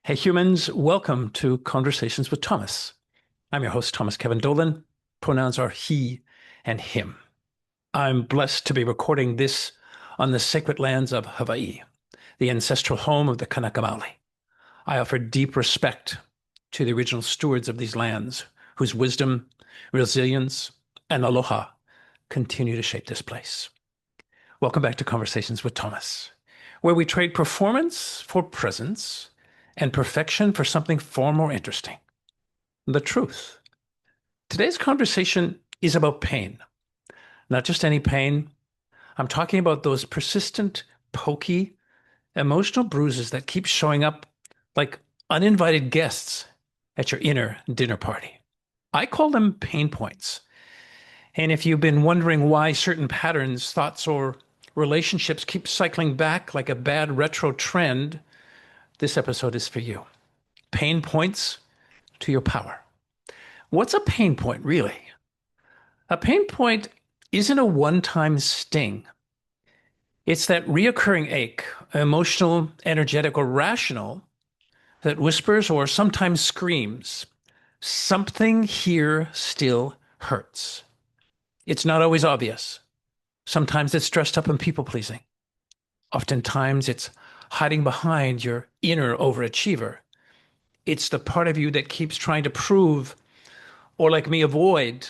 Hey humans, welcome to Conversations with Thomas. I'm your host, Thomas Kevin Dolan. Pronouns are he and him. I'm blessed to be recording this on the sacred lands of Hawaii, the ancestral home of the Kanaka Maoli. I offer deep respect to the original stewards of these lands, whose wisdom, resilience, and aloha continue to shape this place. Welcome back to Conversations with Thomas, where we trade performance for presence and perfection for something far more interesting, the truth. Today's conversation is about pain, not just any pain. I'm talking about those persistent, pokey, emotional bruises that keep showing up like uninvited guests at your inner dinner party. I call them pain points. And if you've been wondering why certain patterns, thoughts, or relationships keep cycling back like a bad retro trend, this episode is for you. Pain points to your power. What's a pain point, really? A pain point isn't a one-time sting. It's that reoccurring ache, emotional, energetic, or rational, that whispers or sometimes screams, something here still hurts. It's not always obvious. Sometimes it's dressed up in people-pleasing. Oftentimes it's hiding behind your inner overachiever. It's the part of you that keeps trying to prove, or like me, avoid,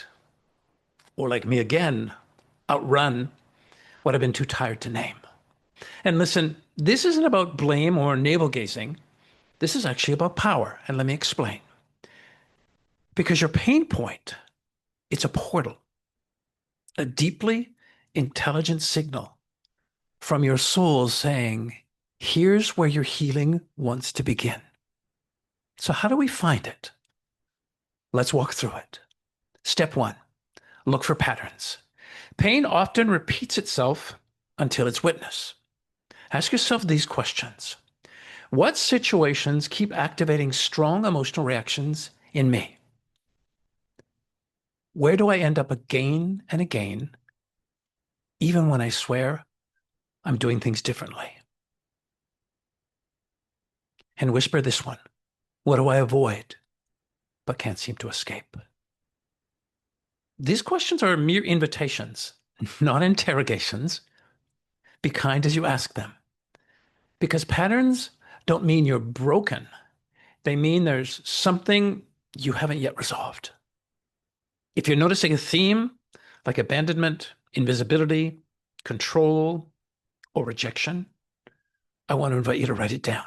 or like me again, outrun what I've been too tired to name. And listen, this isn't about blame or navel gazing. This is actually about power. And let me explain. Because your pain point, it's a portal, a deeply intelligent signal from your soul saying, here's where your healing wants to begin. So how do we find it? Let's walk through it. Step one, look for patterns. Pain often repeats itself until it's witnessed. Ask yourself these questions. What situations keep activating strong emotional reactions in me? Where do I end up again and again, even when I swear I'm doing things differently? And whisper this one. What do I avoid but can't seem to escape? These questions are mere invitations, not interrogations. Be kind as you ask them. Because patterns don't mean you're broken. They mean there's something you haven't yet resolved. If you're noticing a theme like abandonment, invisibility, control, or rejection, I want to invite you to write it down.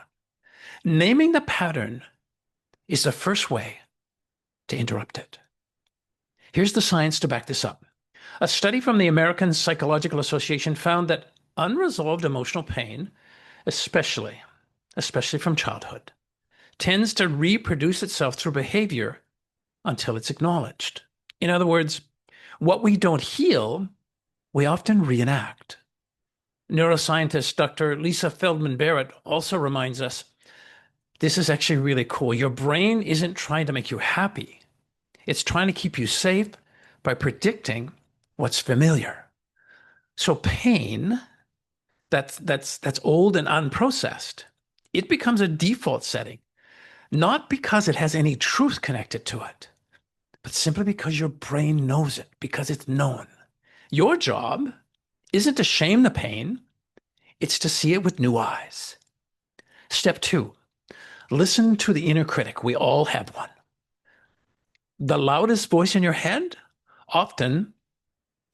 Naming the pattern is the first way to interrupt it. Here's the science to back this up. A study from the American Psychological Association found that unresolved emotional pain, especially from childhood, tends to reproduce itself through behavior until it's acknowledged. In other words, what we don't heal, we often reenact. Neuroscientist Dr. Lisa Feldman Barrett also reminds us this is actually really cool. Your brain isn't trying to make you happy. It's trying to keep you safe by predicting what's familiar. So pain that's old and unprocessed, it becomes a default setting, not because it has any truth connected to it, but simply because your brain knows it, because it's known. Your job isn't to shame the pain, it's to see it with new eyes. Step two, listen to the inner critic. We all have one. The loudest voice in your head, often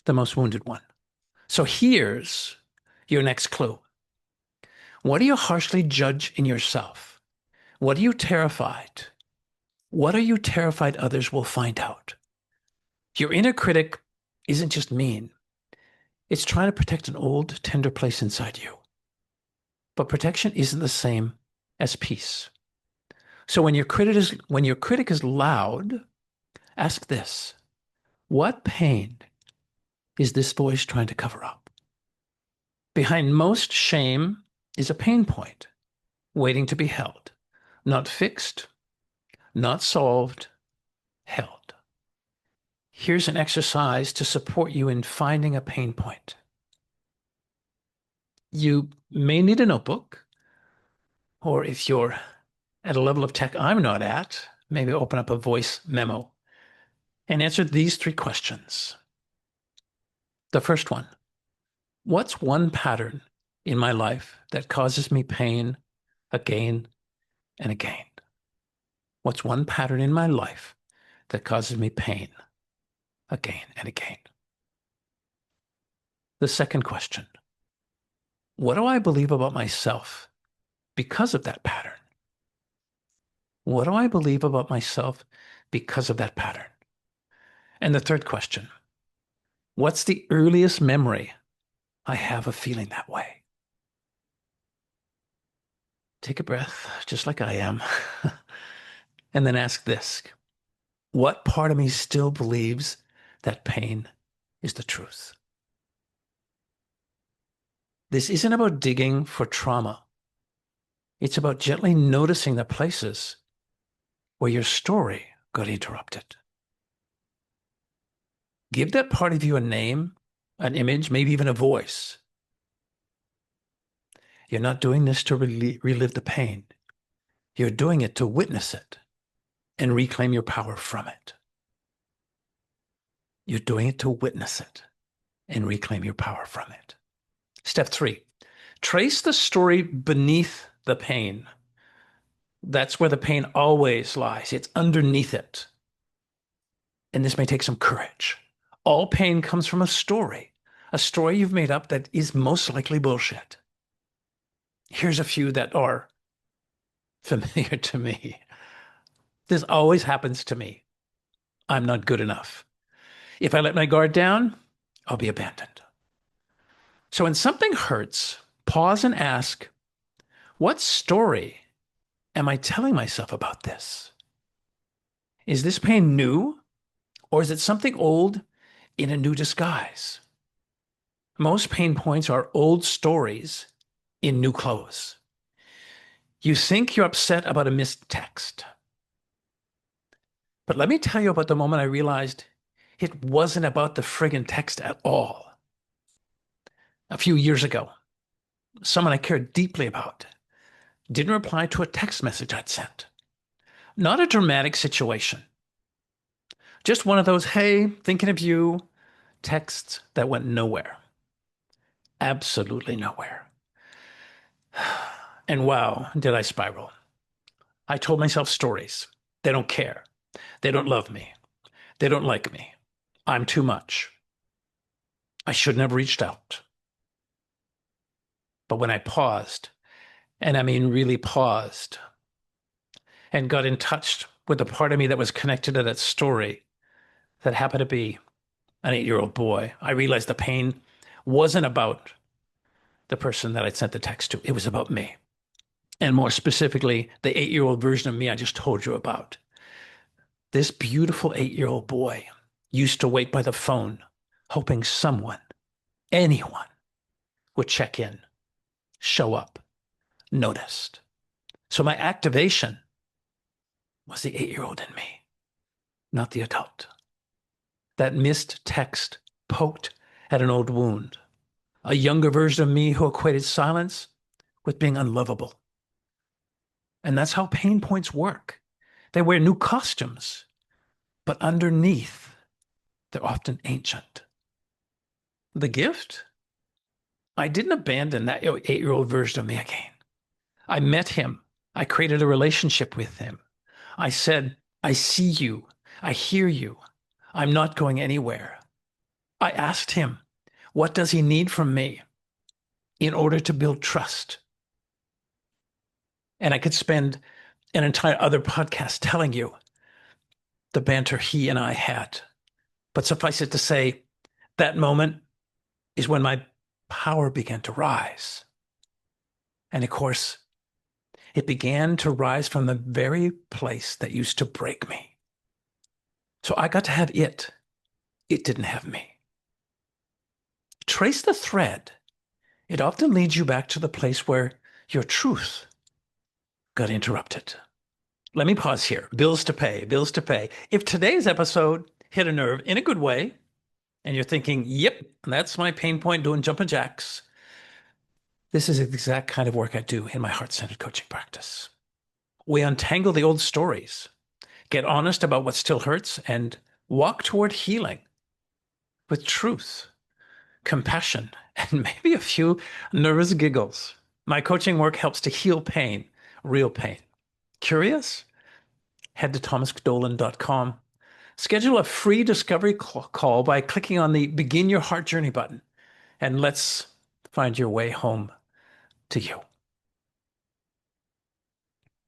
the most wounded one. So here's your next clue. What do you harshly judge in yourself? What are you terrified? What are you terrified others will find out? Your inner critic isn't just mean. It's trying to protect an old, tender place inside you. But protection isn't the same as peace. So when your critic is loud, ask this. What pain is this voice trying to cover up? Behind most shame is a pain point, waiting to be held. Not fixed, not solved, held. Here's an exercise to support you in finding a pain point. You may need a notebook, or if you're at a level of tech I'm not at, maybe open up a voice memo and answer these three questions. The first one, what's one pattern in my life that causes me pain again and again? What's one pattern in my life that causes me pain again and again? The second question, what do I believe about myself because of that pattern? What do I believe about myself because of that pattern? And the third question, what's the earliest memory I have of feeling that way? Take a breath, just like I am, and then ask this. What part of me still believes that pain is the truth? This isn't about digging for trauma. It's about gently noticing the places where your story got interrupted. Give that part of you a name, an image, maybe even a voice. You're not doing this to relive the pain. You're doing it to witness it and reclaim your power from it. You're doing it to witness it and reclaim your power from it. Step 3, trace the story beneath the pain. That's where the pain always lies. It's underneath it. And this may take some courage. All pain comes from a story you've made up that is most likely bullshit. Here's a few that are familiar to me. This always happens to me. I'm not good enough. If I let my guard down, I'll be abandoned. So when something hurts, pause and ask, what story am I telling myself about this? Is this pain new, or is it something old in a new disguise? Most pain points are old stories in new clothes. You think you're upset about a missed text. But let me tell you about the moment I realized it wasn't about the friggin' text at all. A few years ago, someone I cared deeply about didn't reply to a text message I'd sent. Not a dramatic situation. Just one of those, hey, thinking of you, texts that went nowhere. Absolutely nowhere. And wow, did I spiral. I told myself stories. They don't care. They don't love me. They don't like me. I'm too much. I shouldn't have reached out. But when I paused, and I mean really paused, and got in touch with the part of me that was connected to that story that happened to be an 8-year-old boy, I realized the pain wasn't about the person that I'd sent the text to. It was about me. And more specifically, the 8-year-old version of me I just told you about. This beautiful 8-year-old boy used to wait by the phone, hoping someone, anyone, would check in, show up, noticed. So my activation was the 8-year-old in me, not the adult. That missed text poked at an old wound, a younger version of me who equated silence with being unlovable. And that's how pain points work. They wear new costumes, but underneath, they're often ancient. The gift? I didn't abandon that 8-year-old version of me again. I met him. I created a relationship with him. I said, I see you. I hear you. I'm not going anywhere. I asked him, what does he need from me in order to build trust? And I could spend an entire other podcast telling you the banter he and I had. But suffice it to say, that moment is when my power began to rise. And of course, it began to rise from the very place that used to break me. So I got to have it. It didn't have me. Trace the thread. It often leads you back to the place where your truth got interrupted. Let me pause here. Bills to pay, bills to pay. If today's episode hit a nerve in a good way, and you're thinking, yep, that's my pain point doing jumping jacks, this is the exact kind of work I do in my heart-centered coaching practice. We untangle the old stories, get honest about what still hurts, and walk toward healing with truth, compassion, and maybe a few nervous giggles. My coaching work helps to heal pain, real pain. Curious? Head to thomasdolan.com. Schedule a free discovery call by clicking on the Begin Your Heart Journey button, and let's find your way home to you.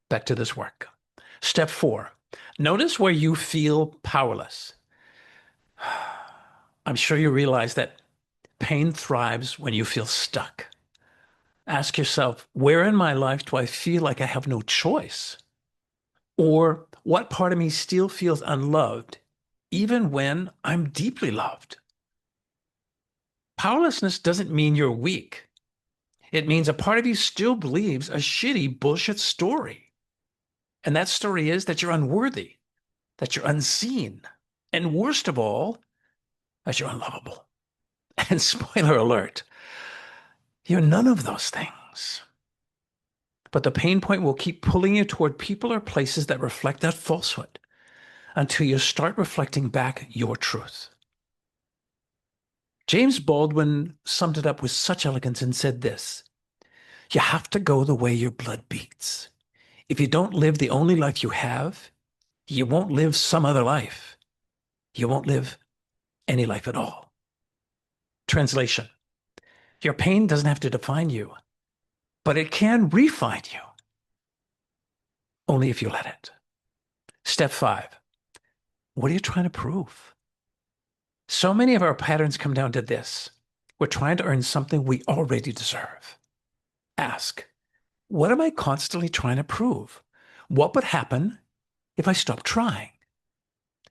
Back to this work. Step 4, notice where you feel powerless. I'm sure you realize that pain thrives when you feel stuck. Ask yourself, where in my life do I feel like I have no choice? Or what part of me still feels unloved, even when I'm deeply loved? Powerlessness doesn't mean you're weak. It means a part of you still believes a shitty bullshit story. And that story is that you're unworthy, that you're unseen, and worst of all, that you're unlovable. And spoiler alert, you're none of those things. But the pain point will keep pulling you toward people or places that reflect that falsehood until you start reflecting back your truth. James Baldwin summed it up with such elegance and said this: you have to go the way your blood beats. If you don't live the only life you have, you won't live some other life. You won't live any life at all. Translation: your pain doesn't have to define you, but it can refine you. Only if you let it. Step 5. What are you trying to prove? So many of our patterns come down to this. We're trying to earn something we already deserve. Ask, what am I constantly trying to prove? What would happen if I stopped trying?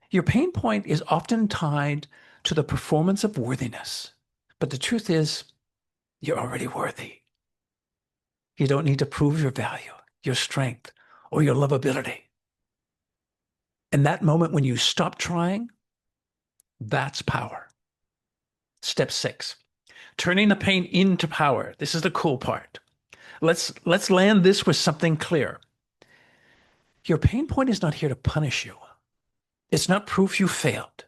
Your pain point is often tied to the performance of worthiness. But the truth is, you're already worthy. You don't need to prove your value, your strength, or your lovability. And that moment when you stop trying, that's power. Step 6, turning the pain into power. This is the cool part. Let's land this with something clear. Your pain point is not here to punish you. It's not proof you failed.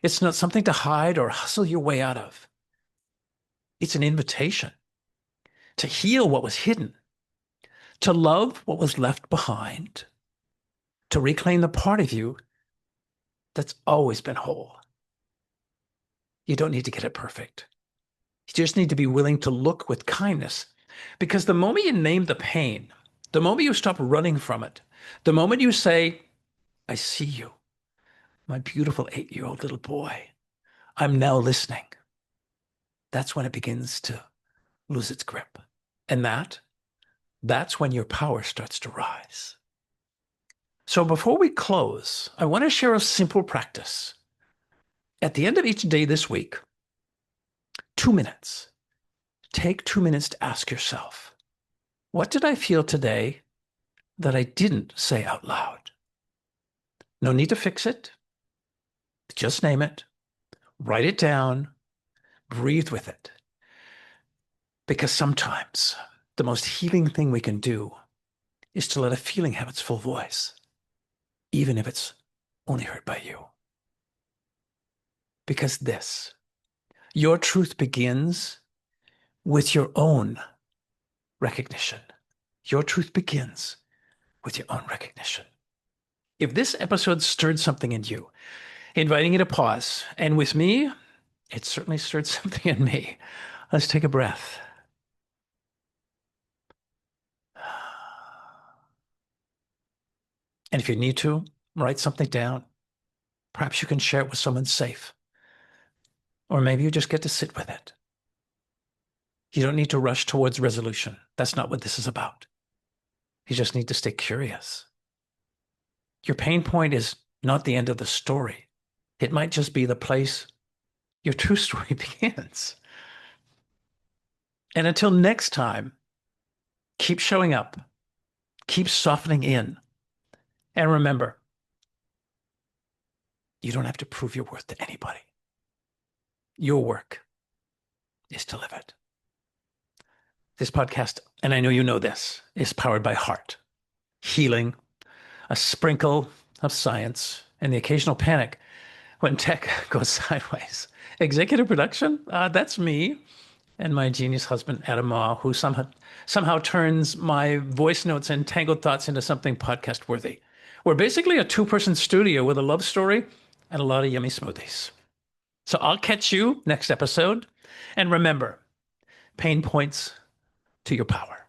It's not something to hide or hustle your way out of. It's an invitation to heal what was hidden, to love what was left behind, to reclaim the part of you that's always been whole. You don't need to get it perfect. You just need to be willing to look with kindness, because the moment you name the pain, the moment you stop running from it, the moment you say, I see you, my beautiful 8-year-old little boy, I'm now listening, that's when it begins to lose its grip. And that's when your power starts to rise. So before we close, I want to share a simple practice. At the end of each day this week, 2 minutes. Take 2 minutes to ask yourself, what did I feel today that I didn't say out loud? No need to fix it. Just name it. Write it down. Breathe with it. Because sometimes the most healing thing we can do is to let a feeling have its full voice, even if it's only heard by you. Because your truth begins with your own recognition. Your truth begins with your own recognition. If this episode stirred something in you, inviting you to pause, and with me, it certainly stirred something in me. Let's take a breath. And if you need to, write something down. Perhaps you can share it with someone safe. Or maybe you just get to sit with it. You don't need to rush towards resolution. That's not what this is about. You just need to stay curious. Your pain point is not the end of the story. It might just be the place your true story begins. And until next time, keep showing up, keep softening in, and remember, you don't have to prove your worth to anybody. Your work is to live it. This podcast, and I know you know this, is powered by heart. healing, a sprinkle of science, and the occasional panic when tech goes sideways. Executive production? That's me and my genius husband, Adam Ma, who somehow turns my voice notes and tangled thoughts into something podcast worthy. We're basically a two-person studio with a love story and a lot of yummy smoothies. So I'll catch you next episode. And remember, pain points to your power.